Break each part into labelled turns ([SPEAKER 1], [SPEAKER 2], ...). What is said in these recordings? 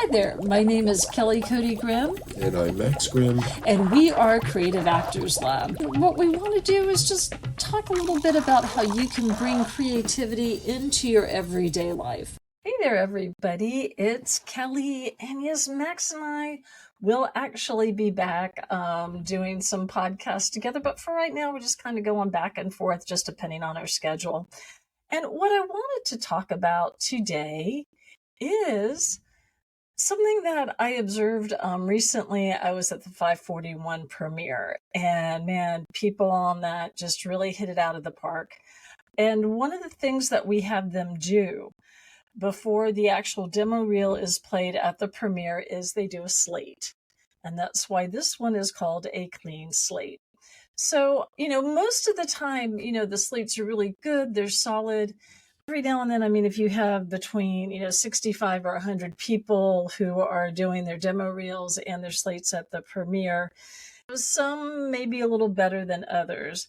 [SPEAKER 1] Hi there, my name is Kelly Cody Grimm.
[SPEAKER 2] And I'm Max Grimm.
[SPEAKER 1] And we are Creative Actors Lab. What we want to do is just talk a little bit about how you can bring creativity into your everyday life. Hey there, everybody. It's Kelly, and yes, Max and I will actually be back doing some podcasts together, but for right now, we're just kind of going back and forth, just depending on our schedule. And what I wanted to talk about today is something that I observed recently. I was at the 541 premiere, and man, people on that just really hit it out of the park. And one of the things that we have them do before the actual demo reel is played at the premiere is they do a slate. And that's why this one is called a clean slate. So, most of the time, the slates are really good. They're solid. Every now and then, if you have between, 65 or 100 people who are doing their demo reels and their slates at the premiere, some may be a little better than others.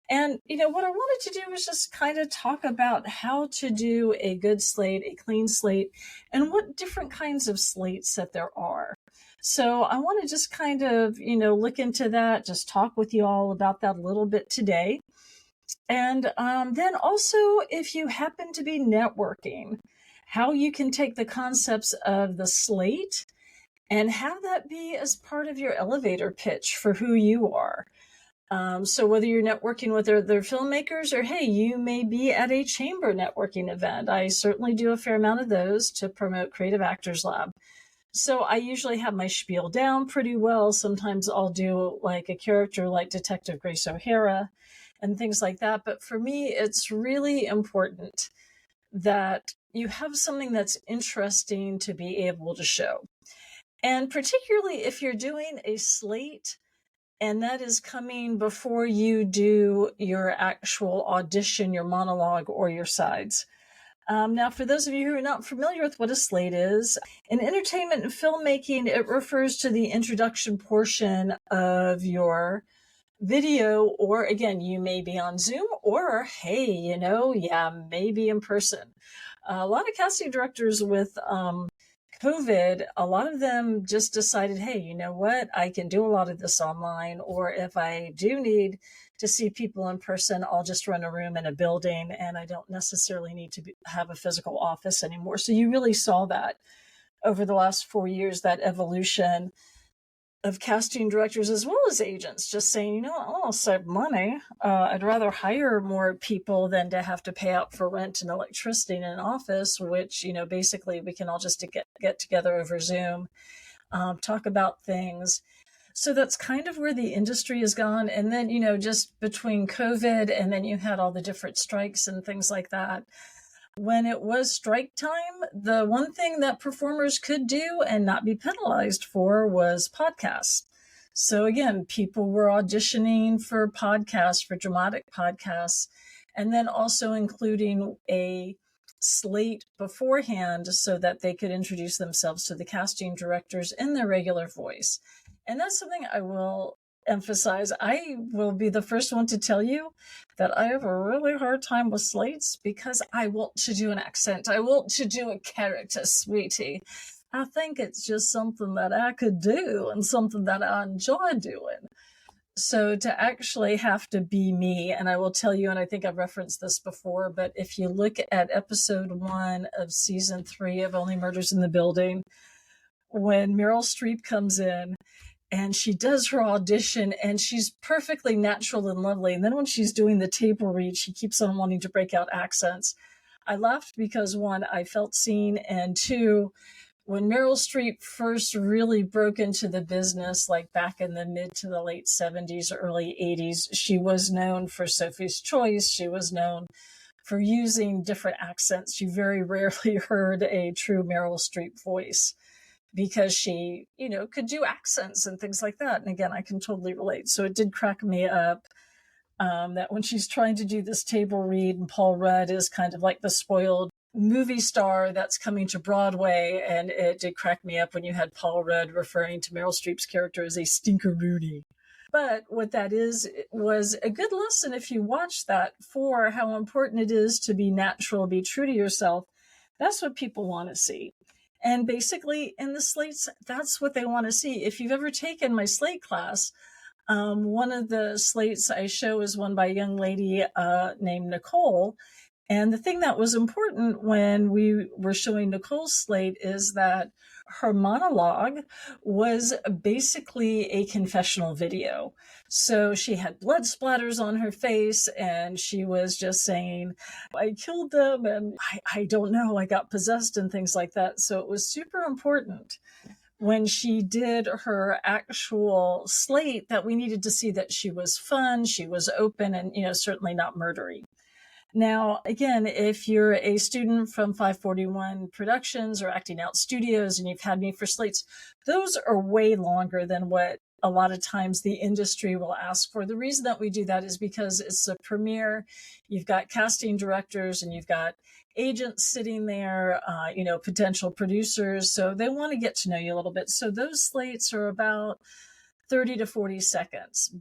[SPEAKER 1] And, what I wanted to do was just kind of talk about how to do a good slate, a clean slate, and what different kinds of slates that there are. So I want to just kind of, look into that, just talk with you all about that a little bit today. And then also, if you happen to be networking, how you can take the concepts of the slate and have that be as part of your elevator pitch for who you are. So whether you're networking with other filmmakers or, hey, you may be at a chamber networking event. I certainly do a fair amount of those to promote Creative Actors Lab. So I usually have my spiel down pretty well. Sometimes I'll do like a character like Detective Grace O'Hara and things like that. But for me, it's really important that you have something that's interesting to be able to show. And particularly if you're doing a slate and that is coming before you do your actual audition, your monologue, or your sides. Now, for those of you who are not familiar with what a slate is, in entertainment and filmmaking, it refers to the introduction portion of your video, or again, you may be on Zoom, or hey, maybe in person. A lot of casting directors with COVID, a lot of them just decided, hey, you know what? I can do a lot of this online, or if I do need to see people in person, I'll just rent a room in a building and I don't necessarily need to have a physical office anymore. So you really saw that over the last 4 years, that evolution of casting directors as well as agents just saying, I'll save money. I'd rather hire more people than to have to pay out for rent and electricity in an office, which, basically we can all just get together over Zoom, talk about things. So that's kind of where the industry has gone. And then, just between COVID and then you had all the different strikes and things like that. When it was strike time, the one thing that performers could do and not be penalized for was podcasts. So again, people were auditioning for podcasts, for dramatic podcasts, and then also including a slate beforehand so that they could introduce themselves to the casting directors in their regular voice. And that's something I will emphasize. I will be the first one to tell you that I have a really hard time with slates because I want to do an accent. I want to do a character, sweetie. I think it's just something that I could do and something that I enjoy doing. So to actually have to be me, and I will tell you, and I think I've referenced this before, but if you look at episode 1 of season 3 of Only Murders in the Building, when Meryl Streep comes in, and she does her audition and she's perfectly natural and lovely. And then when she's doing the table read, she keeps on wanting to break out accents. I laughed because 1, I felt seen, and 2, when Meryl Streep first really broke into the business, like back in the mid to the late 70s, early 80s, she was known for Sophie's Choice. She was known for using different accents. You very rarely heard a true Meryl Streep voice, because she, could do accents and things like that. And again, I can totally relate. So it did crack me up that when she's trying to do this table read and Paul Rudd is kind of like the spoiled movie star that's coming to Broadway. And it did crack me up when you had Paul Rudd referring to Meryl Streep's character as a stinker Rudy. But what that was a good lesson, if you watch that, for how important it is to be natural, be true to yourself. That's what people want to see. And basically in the slates, that's what they want to see. If you've ever taken my slate class, one of the slates I show is one by a young lady named Nicole. And the thing that was important when we were showing Nicole's slate is that her monologue was basically a confessional video. So she had blood splatters on her face and she was just saying, I killed them and I don't know, I got possessed and things like that. So it was super important when she did her actual slate that we needed to see that she was fun, she was open, and, certainly not murdery. Now, again, if you're a student from 541 Productions or Acting Out Studios and you've had me for slates, those are way longer than what a lot of times the industry will ask for. The reason that we do that is because it's a premiere. You've got casting directors and you've got agents sitting there, potential producers. So they want to get to know you a little bit. So those slates are about 30 to 40 seconds.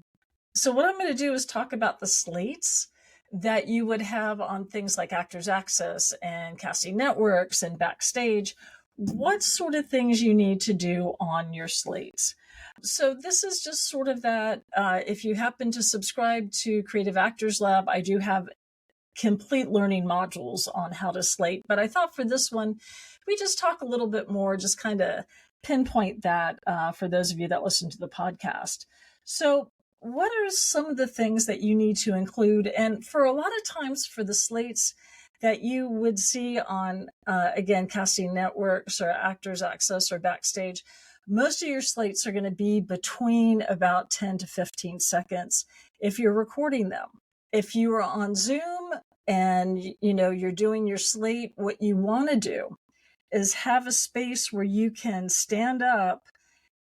[SPEAKER 1] So what I'm going to do is talk about the slates that you would have on things like Actors Access and casting networks and backstage, what sort of things you need to do on your slates. So this is just sort of that. If you happen to subscribe to Creative Actors Lab, I do have complete learning modules on how to slate. But I thought for this one, we just talk a little bit more, just kind of pinpoint that for those of you that listen to the podcast. So what are some of the things that you need to include? And for a lot of times for the slates that you would see on, again, casting networks or Actors Access or Backstage, most of your slates are going to be between about 10 to 15 seconds if you're recording them. If you are on Zoom and, you're doing your slate, what you want to do is have a space where you can stand up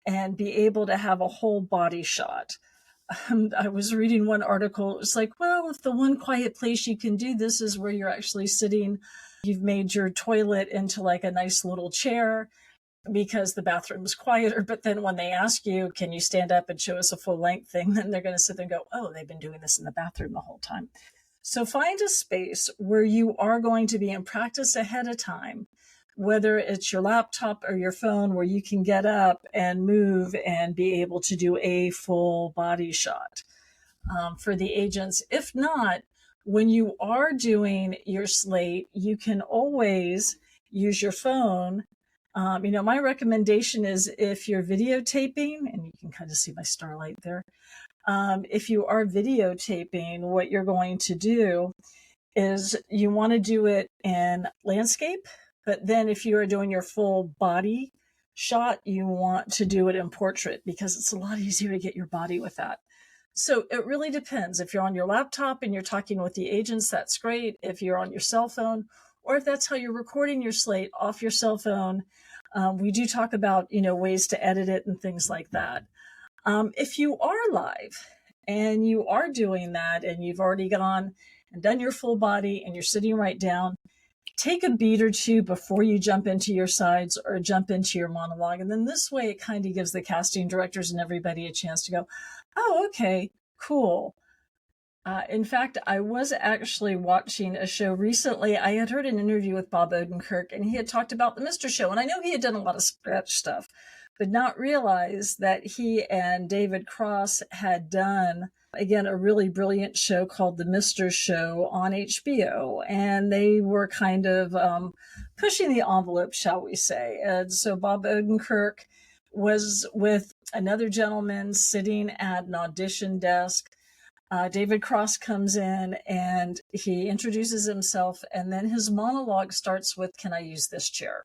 [SPEAKER 1] and be able to have a whole body shot. I was reading one article. It was like, well, if the one quiet place you can do this is where you're actually sitting, you've made your toilet into like a nice little chair because the bathroom's quieter. But then when they ask you, can you stand up and show us a full length thing? Then they're going to sit there and go, oh, they've been doing this in the bathroom the whole time. So find a space where you are going to be in practice ahead of time, whether it's your laptop or your phone, where you can get up and move and be able to do a full body shot for the agents. If not, when you are doing your slate, you can always use your phone. My recommendation is if you're videotaping, and you can kind of see my starlight there. If you are videotaping, what you're going to do is you want to do it in landscape. But then if you are doing your full body shot, you want to do it in portrait because it's a lot easier to get your body with that. So it really depends. If you're on your laptop and you're talking with the agents, that's great. If you're on your cell phone, or if that's how you're recording your slate off your cell phone, we do talk about, ways to edit it and things like that. If you are live and you are doing that and you've already gone and done your full body and you're sitting right down, take a beat or two before you jump into your sides or jump into your monologue. And then this way, it kind of gives the casting directors and everybody a chance to go, oh, okay, cool. In fact, I was actually watching a show recently. I had heard an interview with Bob Odenkirk, and he had talked about the Mr. Show. And I know he had done a lot of sketch stuff, but not realize that he and David Cross had done, again, a really brilliant show called The Mr. Show on HBO. And they were kind of pushing the envelope, shall we say. And so Bob Odenkirk was with another gentleman sitting at an audition desk. David Cross comes in and he introduces himself, and then his monologue starts with, "Can I use this chair?"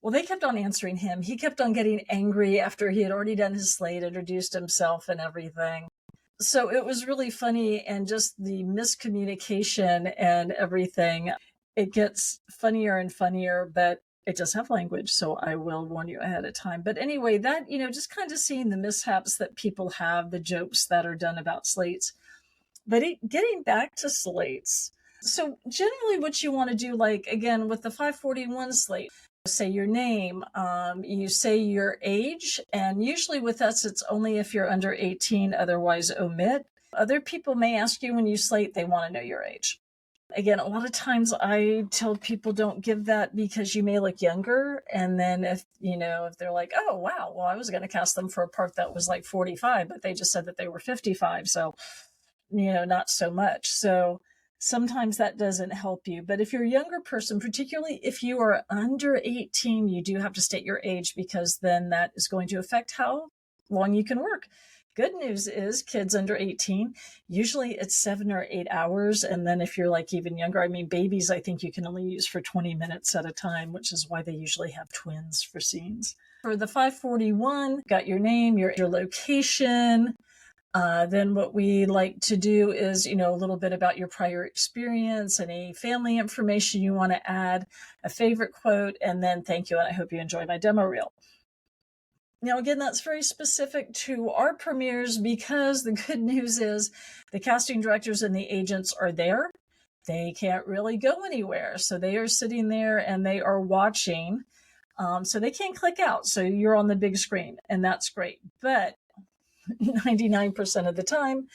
[SPEAKER 1] Well, they kept on answering him. He kept on getting angry after he had already done his slate, introduced himself and everything. So it was really funny, and just the miscommunication and everything. It gets funnier and funnier, but it does have language, so I will warn you ahead of time. But anyway, that, just kind of seeing the mishaps that people have, the jokes that are done about slates. But getting back to slates, so generally what you want to do, like, again, with the 541 slate, say your name, you say your age, and usually with us, it's only if you're under 18, otherwise omit. Other people may ask you when you slate, they want to know your age. Again, a lot of times I tell people don't give that because you may look younger. And then if they're like, oh, wow, well, I was going to cast them for a part that was like 45, but they just said that they were 55. So, not so much. So sometimes that doesn't help you. But if you're a younger person, particularly if you are under 18, you do have to state your age, because then that is going to affect how long you can work. Good news is kids under 18, usually it's 7 or 8 hours. And then if you're like even younger, I mean, babies, I think you can only use for 20 minutes at a time, which is why they usually have twins for scenes. For the 541, got your name, your location. Then what we like to do is, a little bit about your prior experience, any family information you want to add, a favorite quote, and then thank you, and I hope you enjoy my demo reel. Now, again, that's very specific to our premieres, because the good news is the casting directors and the agents are there. They can't really go anywhere. So they are sitting there and they are watching. So they can't click out. So you're on the big screen, and that's great. But 99% of the time,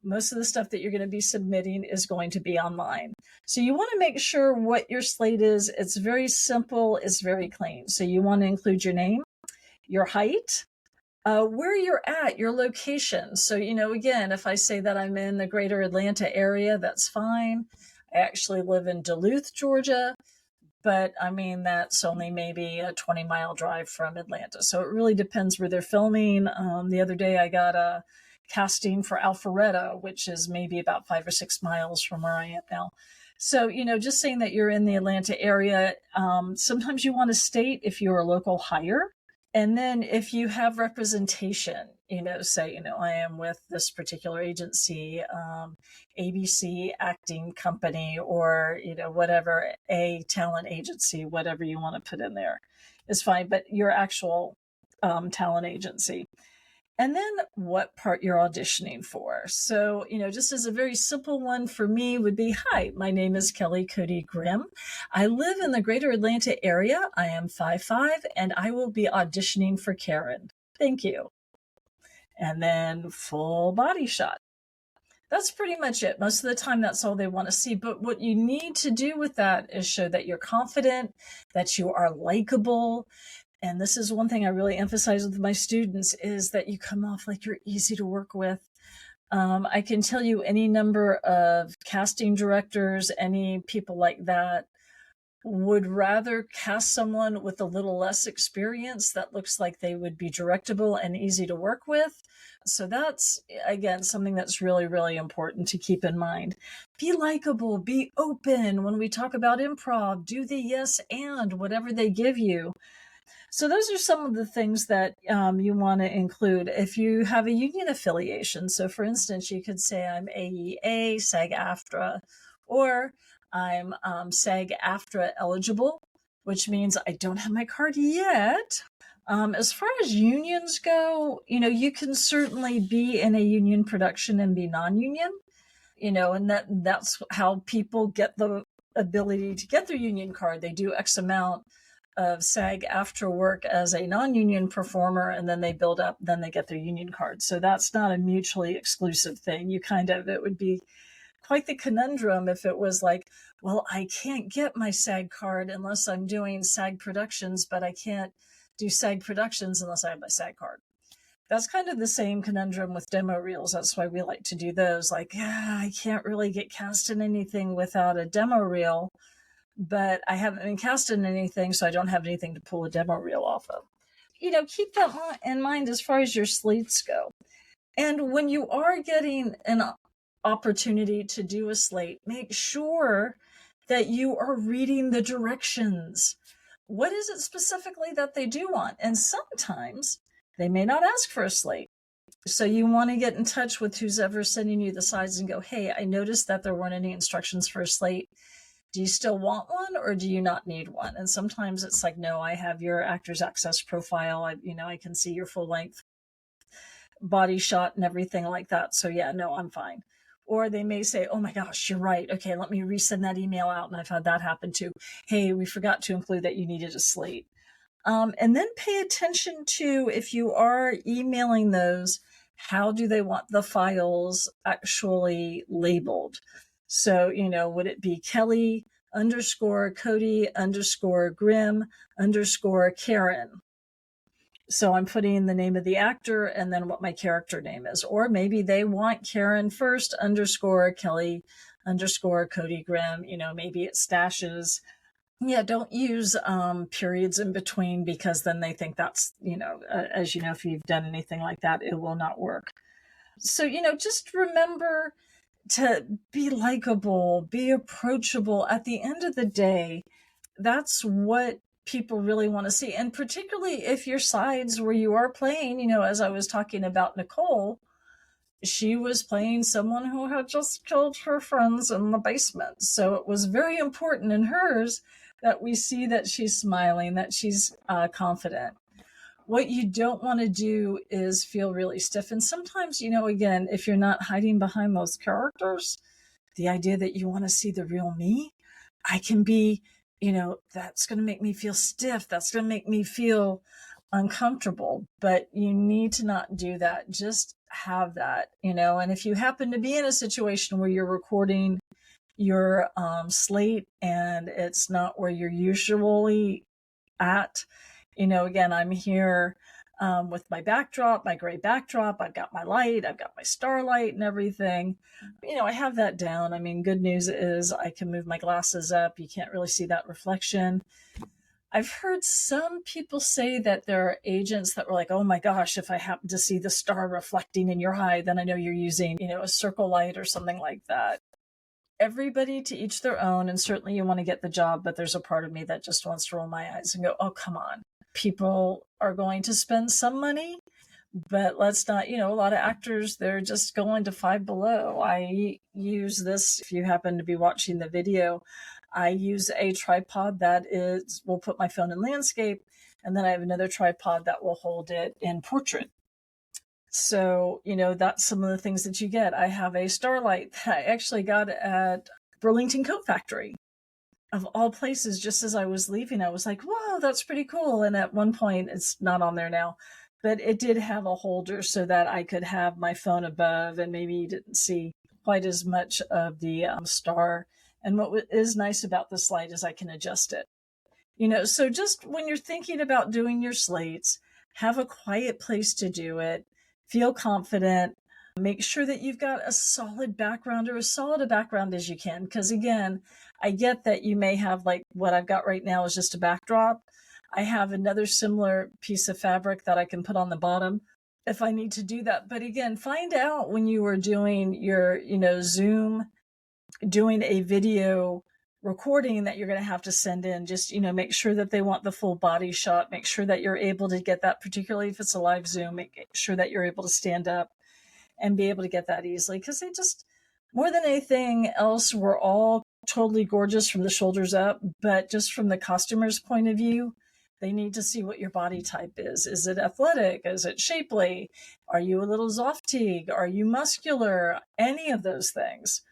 [SPEAKER 1] most of the stuff that you're going to be submitting is going to be online. So you want to make sure what your slate is. It's very simple. It's very clean. So you want to include your name, your height, where you're at, your location. So, again, if I say that I'm in the greater Atlanta area, that's fine. I actually live in Duluth, Georgia, but I mean, that's only maybe a 20-mile drive from Atlanta. So it really depends where they're filming. The other day I got a casting for Alpharetta, which is maybe about 5 or 6 miles from where I am now. So, just saying that you're in the Atlanta area. Sometimes you want to state if you're a local hire. And then if you have representation, say, I am with this particular agency, ABC acting company, or, whatever, a talent agency, whatever you want to put in there is fine, but your actual talent agency. And then what part you're auditioning for. So, just as a very simple one for me would be, hi, my name is Kelly Cody Grimm. I live in the greater Atlanta area. I am 5'5", and I will be auditioning for Karen. Thank you. And then full body shot. That's pretty much it. Most of the time, that's all they want to see. But what you need to do with that is show that you're confident, that you are likable. And this is one thing I really emphasize with my students, is that you come off like you're easy to work with. I can tell you any number of casting directors, any people like that, would rather cast someone with a little less experience that looks like they would be directable and easy to work with. So that's, again, something that's really, really important to keep in mind. Be likable, be open. When we talk about improv, do the yes and whatever they give you. So those are some of the things that you want to include. If you have a union affiliation, so for instance, you could say I'm AEA, SAG-AFTRA, or I'm SAG-AFTRA eligible, which means I don't have my card yet. As far as unions go, you can certainly be in a union production and be non-union, and that's how people get the ability to get their union card. They do X amount of SAG-AFTRA work as a non-union performer, and then they build up, then they get their union card. So that's not a mutually exclusive thing. It would be quite the conundrum if it was like, well, I can't get my SAG card unless I'm doing SAG productions, but I can't do SAG productions unless I have my SAG card. That's kind of the same conundrum with demo reels. That's why we like to do those. Like, yeah, I can't really get cast in anything without a demo reel, but I haven't been cast in anything, so I don't have anything to pull a demo reel off of. Keep that in mind as far as your slates go. And when you are getting an opportunity to do a slate, make sure that you are reading the directions. What is it specifically that they do want? And sometimes they may not ask for a slate. So you want to get in touch with who's ever sending you the sides and go, hey, I noticed that there weren't any instructions for a slate. Do you still want one, or do you not need one? And sometimes it's like, no, I have your actor's access profile. I can see your full length body shot and everything like that. So yeah, no, I'm fine. Or they may say, oh my gosh, you're right. Okay, let me resend that email out. And I've had that happen too. Hey, we forgot to include that you needed a slate. And then pay attention to, if you are emailing those, how do they want the files actually labeled? So, would it be Kelly underscore Cody underscore Grimm underscore Karen? So I'm putting the name of the actor and then what my character name is. Or maybe they want Karen first underscore Kelly underscore Cody Grimm. Maybe it stashes. Yeah, don't use periods in between, because then they think that's, as you know, if you've done anything like that, it will not work. So, just remember to be likable, be approachable. At the end of the day, that's what people really want to see. And particularly if your sides where you are playing, as I was talking about Nicole, she was playing someone who had just killed her friends in the basement. So it was very important in hers that we see that she's smiling, that she's confident. What you don't want to do is feel really stiff. And sometimes, again, if you're not hiding behind those characters, the idea that you want to see the real me, I can be, that's going to make me feel stiff. That's going to make me feel uncomfortable. But you need to not do that. Just have that, and if you happen to be in a situation where you're recording your slate and it's not where you're usually at, again, I'm here with my backdrop, my gray backdrop. I've got my light, I've got my starlight and everything. I have that down. I mean, good news is I can move my glasses up. You can't really see that reflection. I've heard some people say that there are agents that were like, oh my gosh, if I happen to see the star reflecting in your eye, then I know you're using, a circle light or something like that. Everybody to each their own. And certainly you want to get the job, but there's a part of me that just wants to roll my eyes and go, oh, come on. People are going to spend some money, but let's not, a lot of actors, they're just going to Five Below. I use this, if you happen to be watching the video, I use a tripod will put my phone in landscape, and then I have another tripod that will hold it in portrait. So, that's some of the things that you get. I have a starlight that I actually got at Burlington Coat Factory. Of all places, just as I was leaving, I was like, whoa, that's pretty cool. And at one point, it's not on there now, but it did have a holder so that I could have my phone above and maybe you didn't see quite as much of the star. And what is nice about this light is I can adjust it. So just when you're thinking about doing your slates, have a quiet place to do it, feel confident, make sure that you've got a solid background or as solid a background as you can. Because again, I get that you may have, like what I've got right now is just a backdrop. I have another similar piece of fabric that I can put on the bottom if I need to do that. But again, find out when you are doing your, Zoom, doing a video recording that you're going to have to send in, just, make sure that they want the full body shot, make sure that you're able to get that, particularly if it's a live Zoom, make sure that you're able to stand up and be able to get that easily. Because they just, more than anything else, we're all totally gorgeous from the shoulders up, but just from the costumer's point of view, they need to see what your body type is. Is it athletic? Is it shapely? Are you a little Zoftig? Are you muscular? Any of those things.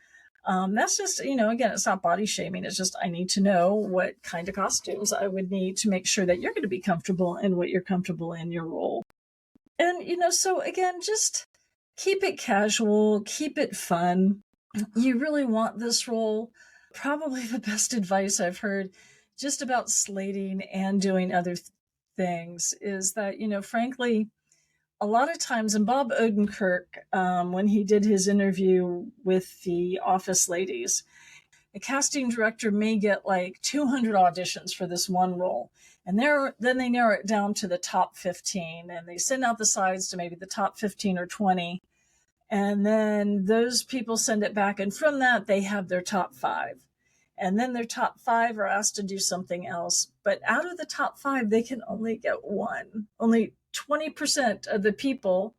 [SPEAKER 1] That's just, again, it's not body shaming. It's just, I need to know what kind of costumes I would need to make sure that you're going to be comfortable in what you're comfortable in your role. And, so again, just keep it casual, keep it fun. You really want this role. Probably the best advice I've heard just about slating and doing other things is that, frankly, a lot of times, and Bob Odenkirk, when he did his interview with the Office ladies, a casting director may get like 200 auditions for this one role. And then they narrow it down to the top 15, and they send out the sides to maybe the top 15 or 20. And then those people send it back. And from that, they have their top 5. And then their top 5 are asked to do something else. But out of the top 5, they can only get one. Only 20% of the people,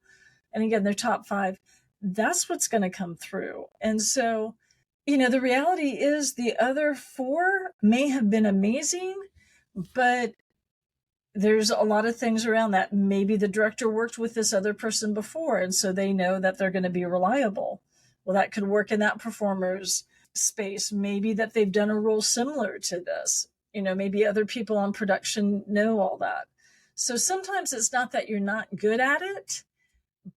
[SPEAKER 1] and again, their top 5, that's what's going to come through. And so, the reality is the other 4 may have been amazing, but there's a lot of things around that. Maybe the director worked with this other person before, and so they know that they're going to be reliable. Well, that could work in that performer's space. Maybe that they've done a role similar to this. Maybe other people on production know all that. So sometimes it's not that you're not good at it,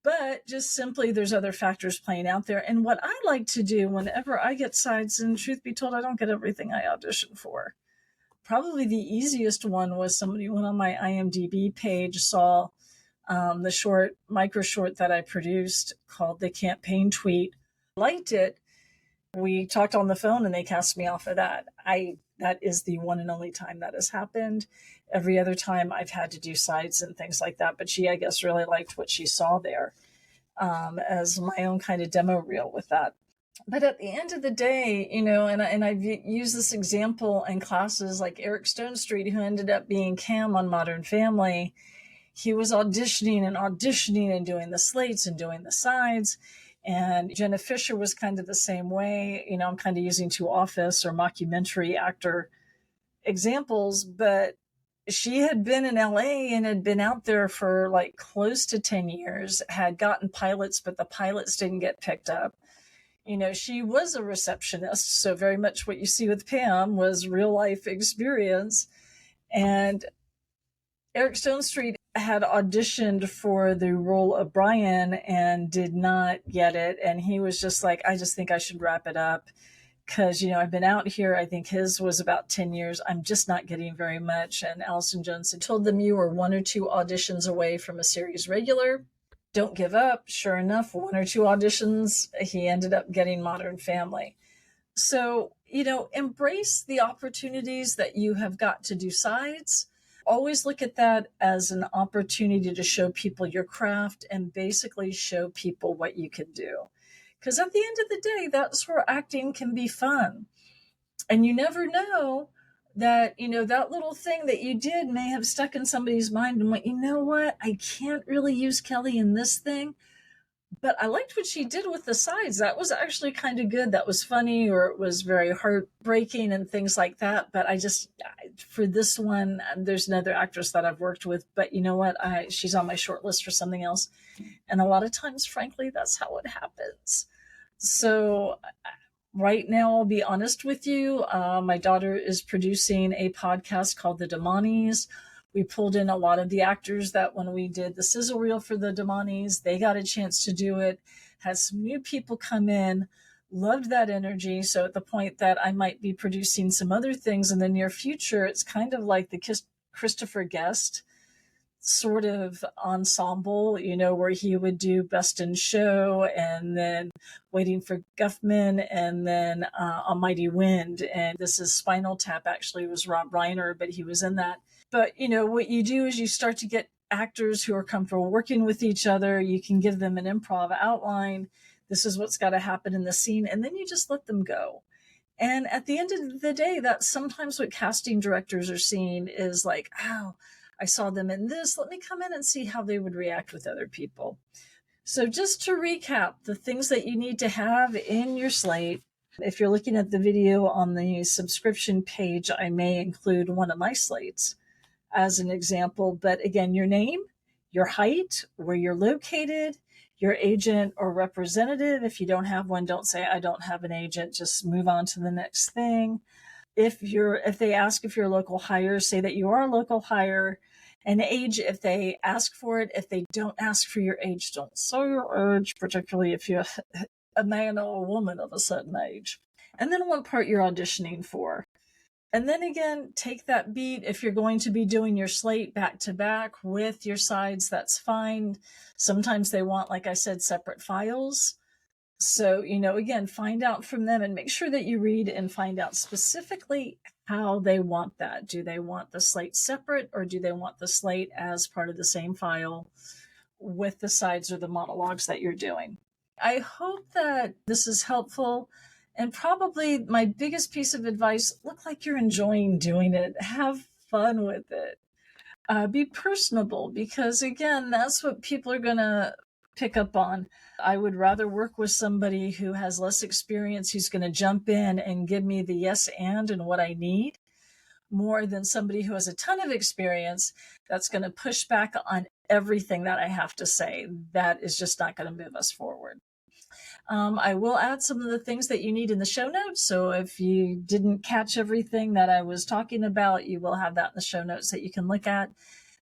[SPEAKER 1] But just simply there's other factors playing out there. And what I like to do whenever I get sides, and truth be told, I don't get everything I audition for. Probably the easiest one was somebody went on my IMDb page, saw the micro short that I produced called The Campaign Tweet, liked it. We talked on the phone and they cast me off of that. That is the one and only time that has happened. Every other time I've had to do sides and things like that. But she, I guess, really liked what she saw there as my own kind of demo reel with that. But at the end of the day, and I've used this example in classes like Eric Stonestreet, who ended up being Cam on Modern Family. He was auditioning and doing the slates and doing the sides. And Jenna Fisher was kind of the same way. I'm kind of using two office or mockumentary actor examples, but she had been in LA and had been out there for like close to 10 years, had gotten pilots, but the pilots didn't get picked up. She was a receptionist. So very much what you see with Pam was real life experience. And Eric Stonestreet had auditioned for the role of Brian and did not get it. And he was just like, I just think I should wrap it up because, I've been out here. I think his was about 10 years. I'm just not getting very much. And Allison Jones had told them you were 1 or 2 auditions away from a series regular. Don't give up. Sure enough, 1 or 2 auditions, he ended up getting Modern Family. So, embrace the opportunities that you have got to do sides. Always look at that as an opportunity to show people your craft and basically show people what you can do. Because at the end of the day, that's where acting can be fun. And you never know that, that little thing that you did may have stuck in somebody's mind and went, you know what, I can't really use Kelly in this thing, but I liked what she did with the sides. That was actually kind of good. That was funny, or it was very heartbreaking and things like that. But for this one, there's another actress that I've worked with, but you know what, she's on my short list for something else. And a lot of times, frankly, that's how it happens. So right now, I'll be honest with you. My daughter is producing a podcast called The Damanis. We pulled in a lot of the actors that when we did the sizzle reel for the Damanis, they got a chance to do it. Had some new people come in, loved that energy. So at the point that I might be producing some other things in the near future, it's kind of like the Christopher Guest sort of ensemble, where he would do Best in Show and then Waiting for Guffman and then A Mighty Wind. And this is Spinal Tap, actually, was Rob Reiner, but he was in that. But, what you do is you start to get actors who are comfortable working with each other. You can give them an improv outline. This is what's got to happen in the scene. And then you just let them go. And at the end of the day, that's sometimes what casting directors are seeing is like, oh, I saw them in this. Let me come in and see how they would react with other people. So just to recap, the things that you need to have in your slate. If you're looking at the video on the subscription page, I may include one of my slates as an example. But again, your name, your height, where you're located, your agent or representative. If you don't have one, don't say, I don't have an agent. Just move on to the next thing. If they ask if you're a local hire, say that you are a local hire. And age, if they ask for it. If they don't ask for your age, don't say your age, particularly if you're a man or a woman of a certain age. And then what part you're auditioning for. And then again, take that beat. If you're going to be doing your slate back to back with your sides, that's fine. Sometimes they want, like I said, separate files. So, again, find out from them and make sure that you read and find out specifically how they want that. Do they want the slate separate, or do they want the slate as part of the same file with the sides or the monologues that you're doing? I hope that this is helpful. And probably my biggest piece of advice, look like you're enjoying doing it. Have fun with it. Be personable, because again, that's what people are going to pick up on. I would rather work with somebody who has less experience, who's going to jump in and give me the yes and what I need, more than somebody who has a ton of experience that's going to push back on everything that I have to say. That is just not going to move us forward. I will add some of the things that you need in the show notes. So if you didn't catch everything that I was talking about, you will have that in the show notes that you can look at.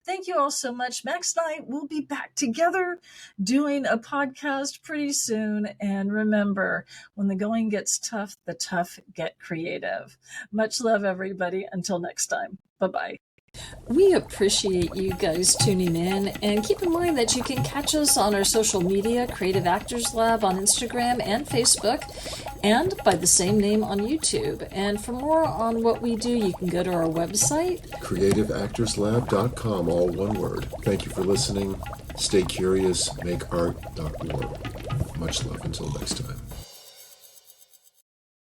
[SPEAKER 1] Thank you all so much. Max and I will be back together doing a podcast pretty soon. And remember, when the going gets tough, the tough get creative. Much love, everybody. Until next time. Bye-bye. We appreciate you guys tuning in, and keep in mind that you can catch us on our social media, Creative Actors Lab on Instagram and Facebook, and by the same name on YouTube. And for more on what we do, you can go to our website,
[SPEAKER 2] creativeactorslab.com, all one word. Thank you for listening. Stay curious, make art.org. Much love until next time.